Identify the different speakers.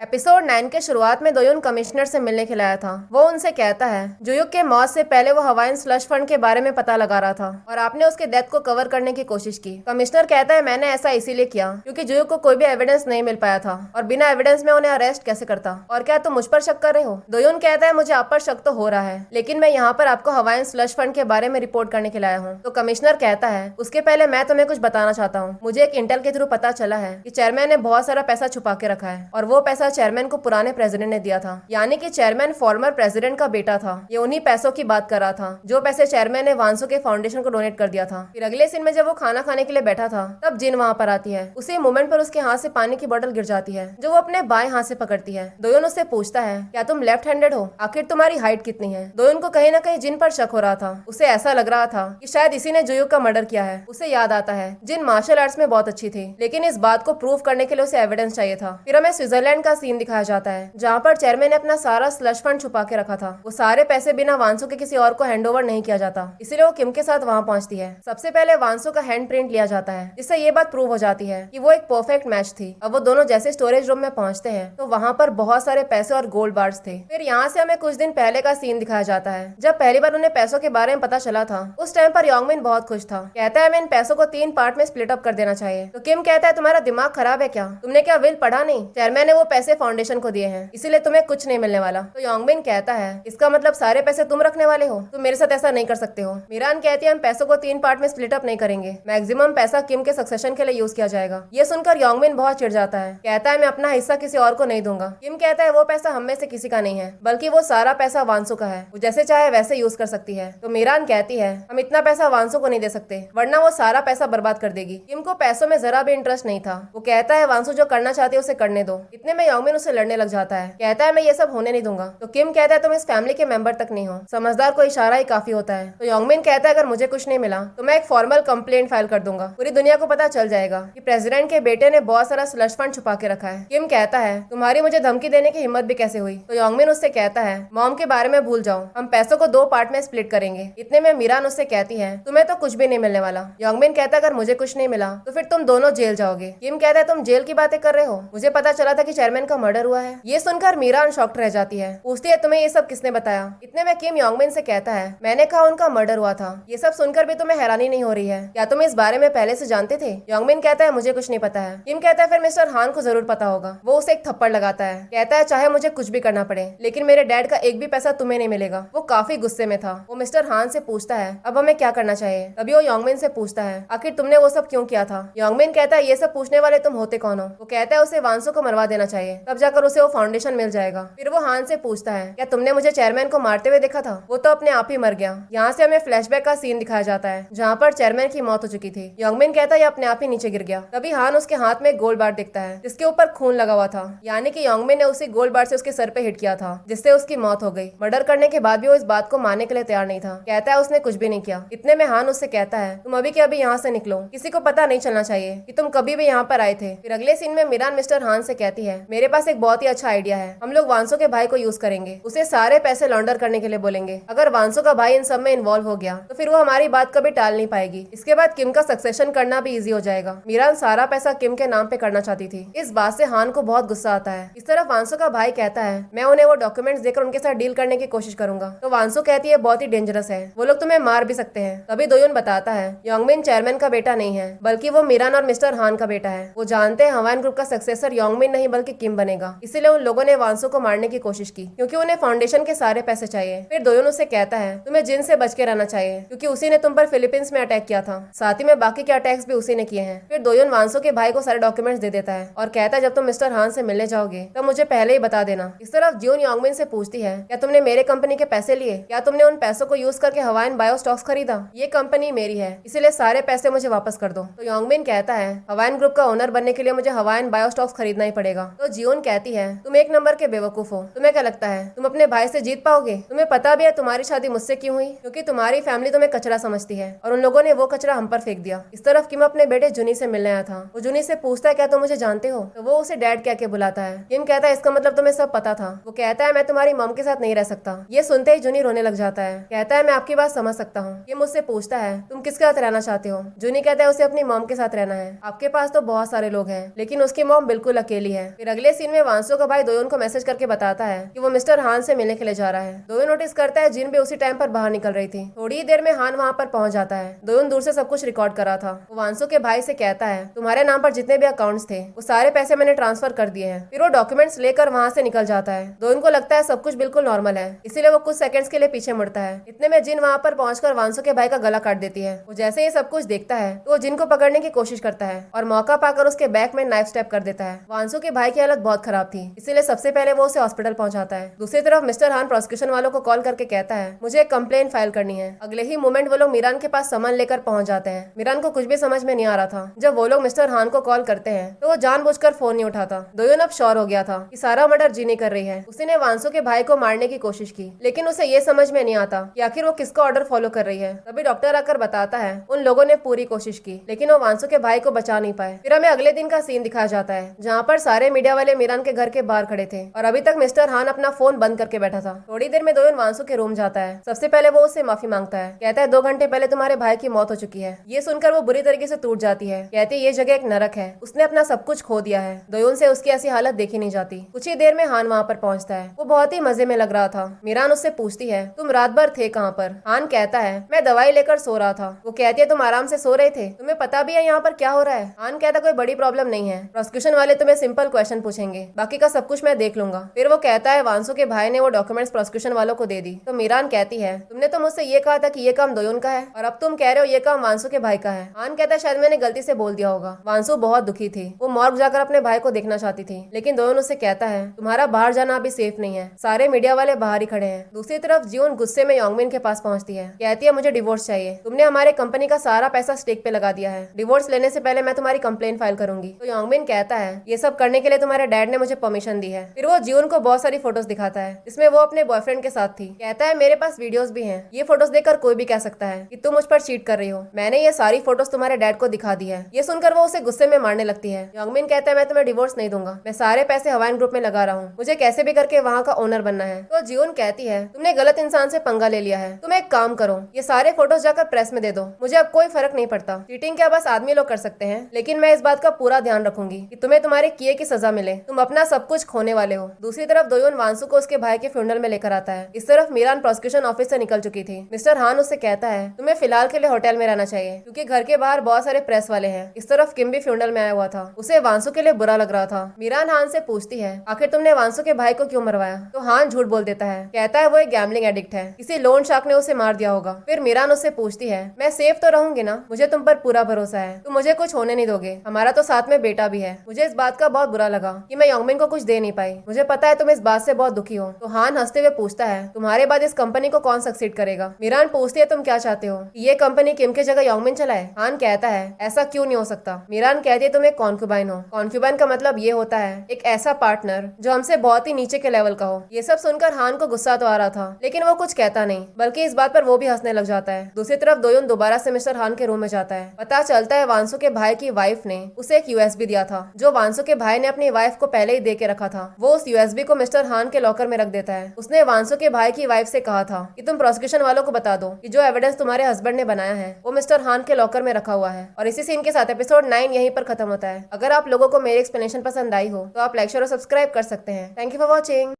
Speaker 1: Episode 9 के शुरुआत में दोयुन कमिश्नर से मिलने के लिए आया था। वो उनसे कहता है जुयुक के मौत से पहले वो हवाइन स्लश फंड के बारे में पता लगा रहा था और आपने उसके डेथ को कवर करने की कोशिश की। कमिश्नर कहता है मैंने ऐसा इसीलिए किया क्योंकि जुयुक को कोई भी एविडेंस नहीं मिल पाया था और बिना एविडेंस में उन्हें अरेस्ट कैसे करता। और क्या तुम मुझ पर शक कर रहे हो? दोयुन कहता है मुझे आप पर शक तो हो रहा है, लेकिन मैं यहाँ पर आपको हवाइन स्लश फंड के बारे में रिपोर्ट करने के लिए आया हूँ। तो कमिश्नर कहता है उसके पहले मैं तुम्हें कुछ बताना चाहता हूँ। मुझे एक इंटेल के थ्रू पता चला है कि चेयरमैन ने बहुत सारा पैसा छुपा के रखा है और वो पैसा चेयरमैन को पुराने प्रेसिडेंट ने दिया था। यानी कि चेयरमैन फॉर्मर प्रेसिडेंट का बेटा था। ये उन्हीं पैसों की बात कर रहा था जो पैसे चेयरमैन ने वांसो के फाउंडेशन को डोनेट कर दिया था। फिर अगले सीन में जब वो खाना खाने के लिए बैठा था तब जिन वहाँ पर आती है। उसी मोमेंट पर उसके हाथ से पानी की बोतल गिर जाती है जो वो अपने बाएं हाथ से पकड़ती है। दोयुन उससे पूछता है क्या तुम लेफ्ट हैंडेड हो? आखिर तुम्हारी हाइट कितनी है? दोयुन को कहीं ना कहीं जिन पर शक हो रहा था। उसे ऐसा लग रहा था कि शायद इसी ने जुयुक का मर्डर किया है। उसे याद आता है जिन मार्शल आर्ट्स में बहुत अच्छी थी, लेकिन इस बात को प्रूव करने के लिए उसे एविडेंस चाहिए था। फिर हमें स्विट्जरलैंड का सीन दिखाया जाता है जहाँ पर चेयरमैन ने अपना सारा स्लश फंड छुपा के रखा था। वो सारे पैसे बिना वांसो के किसी और को हैंडओवर नहीं किया जाता, इसलिए वो किम के साथ वहाँ पहुँचती है। सबसे पहले वांसो का हैंड प्रिंट लिया जाता है जिससे ये बात प्रूव हो जाती है कि वो एक परफेक्ट मैच थी। अब वो दोनों जैसे स्टोरेज रूम में पहुँचते हैं तो वहाँ पर बहुत सारे पैसे और गोल्ड बार्स थे। फिर यहाँ से हमें कुछ दिन पहले का सीन दिखाया जाता है जब पहली बार उन्हें पैसों के बारे में पता चला था। उस टाइम पर योंगमिन बहुत खुश था। कहता है मैं इन पैसों को 3 पार्ट में स्प्लिट अप कर देना चाहिए। तो किम कहता है तुम्हारा दिमाग खराब है क्या? तुमने क्या विल पढ़ा नहीं? चेयरमैन ने वो पैसे फाउंडेशन को दिए हैं, इसीलिए तुम्हें कुछ नहीं मिलने वाला। तो योंगमिन कहता है इसका मतलब सारे पैसे तुम रखने वाले हो? तुम मेरे साथ ऐसा नहीं कर सकते हो। मीरान कहती है हम पैसों को 3 पार्ट में स्प्लिट अप नहीं करेंगे, मैक्सिमम पैसा किम के सक्सेशन के लिए यूज किया जाएगा। ये सुनकर योंगमिन बहुत चिढ़ जाता है। कहता है मैं अपना हिस्सा किसी और को नहीं दूंगा। किम कहता है वो पैसा हम में से किसी का नहीं है, बल्कि वो सारा पैसा वांसो का है, वो जैसे चाहे वैसे यूज कर सकती है। तो मीरान कहती है हम इतना पैसा वांसो को नहीं दे सकते वरना वो सारा पैसा बर्बाद कर देगी। किम को पैसों में जरा भी इंटरेस्ट नहीं था। वो कहता है वांसो जो करना चाहती है उसे करने दो। इतने में योंगमिन उससे लड़ने लग जाता है। कहता है मैं ये सब होने नहीं दूंगा। तो किम कहता है तुम इस फैमिली के मेंबर तक नहीं हो, समझदार को इशारा ही काफी होता है। तो योंगमिन कहता है अगर मुझे कुछ नहीं मिला तो मैं एक फॉर्मल कंप्लेंट फाइल कर दूंगा। पूरी दुनिया को पता चल जाएगा कि प्रेसिडेंट के बेटे ने बहुत सारा स्लश फंड छुपा के रखा है। किम कहता है तुम्हारी मुझे धमकी देने की हिम्मत भी कैसे हुई? तो योंगमिन उससे कहता है मॉम के बारे में भूल जाओ, हम पैसों को 2 पार्ट में स्प्लिट करेंगे। इतने में मीरान उससे कहती है तुम्हें तो कुछ भी नहीं मिलने वाला। योंगमिन कहता है अगर मुझे कुछ नहीं मिला तो फिर तुम दोनों जेल जाओगे। किम कहता है तुम जेल की बातें कर रहे हो? मुझे पता चला था कि चेयरमैन का मर्डर हुआ है। ये सुनकर मीरान शॉक्ड रह जाती है। पूछती है तुम्हें ये सब किसने बताया? इतने में किम योंगमिन से कहता है मैंने कहा उनका मर्डर हुआ था। ये सब सुनकर भी तुम्हें हैरानी नहीं हो रही है? क्या तुम इस बारे में पहले से जानते थे? योंगमिन कहता है मुझे कुछ नहीं पता है। किम कहता है फिर मिस्टर हान को जरूर पता होगा। वो उसे एक थप्पड़ लगाता है। कहता है चाहे मुझे कुछ भी करना पड़े लेकिन मेरे डैड का एक भी पैसा तुम्हें नहीं मिलेगा। वो काफी गुस्से में था। वो मिस्टर हान से पूछता है अब हमें क्या करना चाहिए? तभी वो योंगमिन से पूछता है आखिर तुमने वो सब क्यों किया था? योंगमिन कहता है ये सब पूछने वाले तुम होते कौन हो? वो कहता है उसे वांसो को मरवा देना चाहिए, तब जाकर उसे वो फाउंडेशन मिल जाएगा। फिर वो हान से पूछता है क्या तुमने मुझे चेयरमैन को मारते हुए देखा था? वो तो अपने आप ही मर गया। यहाँ से हमें फ्लैशबैक का सीन दिखाया जाता है जहाँ पर चेयरमैन की मौत हो चुकी थी। योंगमिन कहता है ये अपने आप ही नीचे गिर गया। तभी हान उसके हाथ में एक गोल्ड बार दिखता है जिसके ऊपर खून लगा हुआ था, यानी कि योंगमिन ने उसी गोल्ड बार से उसके सर पे हिट किया था जिससे उसकी मौत हो गई। मर्डर करने के बाद भी वो इस बात को मानने के लिए तैयार नहीं था। कहता है उसने कुछ भी नहीं किया। इतने में हान उससे कहता है तुम अभी के अभी यहाँ से निकलो, किसी को पता नहीं चलना चाहिए कि तुम कभी भी यहाँ पर आए थे। फिर अगले सीन में मीरान मिस्टर हान से कहती है मेरे पास एक बहुत ही अच्छा आइडिया है, हम लोग वांसो के भाई को यूज करेंगे, उसे सारे पैसे लॉन्डर करने के लिए बोलेंगे। अगर वांसो का भाई इन सब में इन्वॉल्व हो गया तो फिर वो हमारी बात कभी टाल नहीं पाएगी। इसके बाद किम का सक्सेशन करना भी इजी हो जाएगा। मीरान सारा पैसा किम के नाम पे करना चाहती थी। इस बात से हान को बहुत गुस्सा आता है। इस तरफ वांसो का भाई कहता है मैं उन्हें वो डॉक्यूमेंट्स देकर उनके साथ डील करने की कोशिश करूंगा। तो वांसो कहती है बहुत ही डेंजरस है, वो लोग तुम्हें मार भी सकते हैं। तभी दोयुन बताता है योंगमिन चेयरमैन का बेटा नहीं है, बल्कि वो मीरान और मिस्टर हान का बेटा है। वो जानते हैं हवाइन ग्रुप का सक्सेसर योंगमिन नहीं बल्कि किम बनेगा, इसीलिए उन लोगों ने वांसो को मारने की कोशिश की क्योंकि उन्हें फाउंडेशन के सारे पैसे चाहिए। फिर दोयुन उसे कहता है तुम्हें जिन से बच के रहना चाहिए क्योंकि उसी ने तुम पर फिलीपींस में अटैक किया था, साथ ही में बाकी के अटैक्स भी उसी ने किए हैं। फिर दोयुन वांसो के भाई को सारे डॉक्यूमेंट्स दे देता है और कहता है जब तुम मिस्टर हान से मिलने जाओगे तब मुझे पहले ही बता देना। इस तरफ जियोन योंगमिन से पूछती है क्या तुमने मेरे कंपनी के पैसे लिए? क्या तुमने उन पैसों को यूज करके हवाइन बायो स्टॉक्स खरीदा? ये कंपनी मेरी है, इसीलिए सारे पैसे मुझे वापस कर दो। तो योंगमिन कहता है हवाइन ग्रुप का ओनर बनने के लिए मुझे हवाइन बायो स्टॉक्स खरीदना ही पड़ेगा। तो जियोन कहती है तुम एक नंबर के बेवकूफ हो, तुम्हें क्या लगता है तुम अपने भाई से जीत पाओगे? तुम्हें पता भी है तुम्हारी शादी मुझसे क्यों हुई? क्योंकि तुम्हारी फैमिली तुम्हें कचरा समझती है और उन लोगों ने वो कचरा हम पर फेंक दिया। इस तरफ किम अपने बेटे जुनी से मिलने आया था। वो जुनी से पूछता है क्या तुम मुझे जानते हो? तो वो उसे डैड कह के बुलाता है। किम कहता है इसका मतलब तुम्हें सब पता था। वो कहता है मैं तुम्हारी मॉम के साथ नहीं रह सकता। ये सुनते ही जुनी रोने लग जाता है। कहता है मैं आपकी बात समझ सकता हूँ। किम मुझसे पूछता है तुम किसके साथ रहना चाहते हो? जुनी कहता है उसे अपनी मॉम के साथ रहना है। आपके पास तो बहुत सारे लोग हैं लेकिन उसकी मॉम बिल्कुल अकेली है। फिर अगले अगले सीन में वांसो का भाई दोयोन को मैसेज करके बताता है कि वो मिस्टर हान से मिलने के लिए जा रहा है। दोयोन नोटिस करता है जिन भी उसी टाइम पर बाहर निकल रही थी। थोड़ी ही देर में हान वहाँ पर पहुंच जाता है। दोयोन दूर से सब कुछ रिकॉर्ड करा था। वो वांसो के भाई से कहता है तुम्हारे नाम पर जितने भी अकाउंट्स थे वो सारे पैसे मैंने ट्रांसफर कर दिए हैं। फिर वो डॉक्यूमेंट्स लेकर वहाँ से निकल जाता है। दोयोन को लगता है सब कुछ बिल्कुल नॉर्मल है, इसीलिए वो कुछ सेकंड्स के लिए पीछे मुड़ता है। इतने में जिन वहाँ पर पहुंचकर वांसो के भाई का गला काट देती है। वो जैसे ये सब कुछ देखता है तो वो जिन को पकड़ने की कोशिश करता है और मौका पाकर उसके बैक में नाइफ स्टेप कर देता है। वांसो के भाई की हालत बहुत खराब थी, इसीलिए सबसे पहले वो उसे हॉस्पिटल पहुंचाता है। दूसरी तरफ मिस्टर हान प्रोसिक्यूशन वालों को कॉल करके कहता है मुझे एक कंप्लेन फाइल करनी है। अगले ही मोमेंट वो लोग मीरान के पास सामान लेकर पहुंच जाते हैं। मीरान को कुछ भी समझ में नहीं आ रहा था। जब वो लोग मिस्टर हान को कॉल करते हैं तो वो जानबूझकर फोन नहीं उठाता। दोयोन अब श्योर हो गया था कि सारा मर्डर जीनी कर रही है। उसी ने वांसो के भाई को मारने की कोशिश की, लेकिन उसे ये समझ में नहीं आता कि आखिर वो किसका ऑर्डर फॉलो कर रही है। तभी डॉक्टर आकर बताता है उन लोगों ने पूरी कोशिश की, लेकिन वो वांसो के भाई को बचा नहीं पाए। फिर हमें अगले दिन का सीन दिखाया जाता है जहाँ पर सारे मीडिया वाले मीरान के घर के बाहर खड़े थे और अभी तक मिस्टर हान अपना फोन बंद करके बैठा था। थोड़ी देर में दोयोन वांसो के रूम जाता है। सबसे पहले वो उससे माफी मांगता है। कहता है 2 घंटे पहले तुम्हारे भाई की मौत हो चुकी है। ये सुनकर वो बुरी तरीके से टूट जाती है। कहती है ये जगह एक नरक है, उसने अपना सब कुछ खो दिया है। दोयोन से उसकी ऐसी हालत देखी नहीं जाती। कुछ ही देर में हान वहाँ पर पहुँचता है। वो बहुत ही मजे में लग रहा था। मीरान उससे पूछती है तुम रात भर थे कहाँ पर? हान कहता है मैं दवाई लेकर सो रहा था। वो कहती है तुम आराम से सो रहे थे, तुम्हें पता भी है यहाँ पर क्या हो रहा है? हान कहता कोई बड़ी प्रॉब्लम नहीं है, प्रोसिक्यूशन वाले तुम्हें सिंपल क्वेश्चन पूछेंगे, बाकी का सब कुछ मैं देख लूंगा। फिर वो कहता है वांसो के भाई ने वो डॉक्यूमेंट्स प्रोसिक्यूशन वालों को दे दी। तो मीरान कहती है तुमने तो मुझसे ये कहा था कि ये काम दोयोन का है और अब तुम कह रहे हो ये काम वांसो के भाई का है। हान कहता है शायद मैंने गलती से बोल दिया होगा। वांसो बहुत दुखी थी। वो मॉर्ग जाकर अपने भाई को देखना चाहती थी, लेकिन दोयोन उससे कहता है तुम्हारा बाहर जाना अभी सेफ नहीं है, सारे मीडिया वाले बाहर ही खड़े हैं। दूसरी तरफ जियोन गुस्से में योंगमिन के पास पहुंचती है। कहती है मुझे डिवोर्स चाहिए, तुमने हमारे कंपनी का सारा पैसा स्टेक पे लगा दिया है, डिवोर्स लेने से पहले मैं तुम्हारी कंप्लेन फाइल करूंगी। तो योंगमिन कहता है ये सब करने के लिए तुम्हारे डैड ने मुझे परमिशन दी है। फिर वो जियोन को बहुत सारी फोटोज दिखाता है जिसमें वो अपने बॉयफ्रेंड के साथ थी। कहता है मेरे पास वीडियोस भी हैं, ये फोटोज देखकर कोई भी कह सकता है कि तुम मुझ पर चीट कर रही हो, मैंने ये सारी फोटोज तुम्हारे डैड को दिखा दी है। ये सुनकर वो उसे गुस्से में मारने लगती है। योंगमिन कहता है मैं तुम्हें डिवोर्स नहीं दूंगा, मैं सारे पैसे हवाइन ग्रुप में लगा रहा हूँ, मुझे कैसे भी करके वहाँ का ओनर बनना है। तो जियोन कहती है तुमने गलत इंसान से पंगा ले लिया है, तुम एक काम करो ये सारे फोटोज जाकर प्रेस में दे दो, मुझे अब कोई फर्क नहीं पड़ता। चीटिंग क्या बस आदमी लोग कर सकते हैं, लेकिन मैं इस बात का पूरा ध्यान रखूंगी कि तुम्हें तुम्हारे किए की सजा मिले, तुम अपना सब कुछ खोने वाले हो। दूसरी तरफ दोयोन वांसु को उसके भाई के फ्यूनरल में लेकर आता है। इस तरफ मीरान प्रोसिक्यूशन ऑफिस से निकल चुकी थी। मिस्टर हान उससे कहता है तुम्हें फिलहाल के लिए होटल में रहना चाहिए क्योंकि घर के बाहर बहुत सारे प्रेस वाले हैं। इस तरफ किम भी फ्यूनरल में आया हुआ था, उसे वांसु के लिए बुरा लग रहा था। मीरान हान से पूछती है आखिर तुमने वांसु के भाई को क्यों मरवाया? तो हान झूठ बोल देता है, कहता है वो एक गैम्बलिंग एडिक्ट है, किसी लोन शार्क ने उसे मार दिया होगा। फिर मीरान उससे पूछती है मैं सेफ तो रहूंगी ना, मुझे तुम पर पूरा भरोसा है, तुम मुझे कुछ होने नहीं दोगे, हमारा तो साथ में बेटा भी है। मुझे इस बात का बहुत बुरा लगा कि मैं योंगमिन को कुछ दे नहीं पाई, मुझे पता है तुम इस बात से बहुत दुखी हो। तो हान हंसते हुए पूछता है तुम्हारे बाद इस कंपनी को कौन सक्सीड करेगा? मीरान पूछती है तुम क्या चाहते हो कि ये कंपनी किम की जगह योंगमिन चलाए? हान कहता है ऐसा क्यों नहीं हो सकता। मीरान कहती है तुम एक कॉन्क्यूबाइन हो, कॉन्क्यूबाइन का मतलब ये होता है एक ऐसा पार्टनर जो हमसे बहुत ही नीचे के लेवल का हो। ये सब सुनकर हान को गुस्सा तो आ रहा था, लेकिन वो कुछ कहता नहीं, बल्कि इस बात पर वो भी हंसने लग जाता है। दूसरी तरफ दोयोन दोबारा से मिस्टर हान के रूम में जाता है। पता चलता है वांसु के भाई की वाइफ ने उसे एक यूएसबी दिया था जो वांसु के भाई ने अपनी वाइफ को पहले ही दे के रखा था। वो उस यूएसबी को मिस्टर हान के लॉकर में रख देता है। उसने वांसु के भाई की वाइफ से कहा था कि तुम प्रोसिक्यूशन वालों को बता दो कि जो एविडेंस तुम्हारे हस्बैंड ने बनाया है वो मिस्टर हान के लॉकर में रखा हुआ है। और इसी सीन के साथ एपिसोड 9 यहीं पर खत्म होता है। अगर आप लोगों को मेरी एक्सप्लेनेशन पसंद आई हो तो आप लाइक शेयर और सब्सक्राइब कर सकते हैं। Thank you for watching.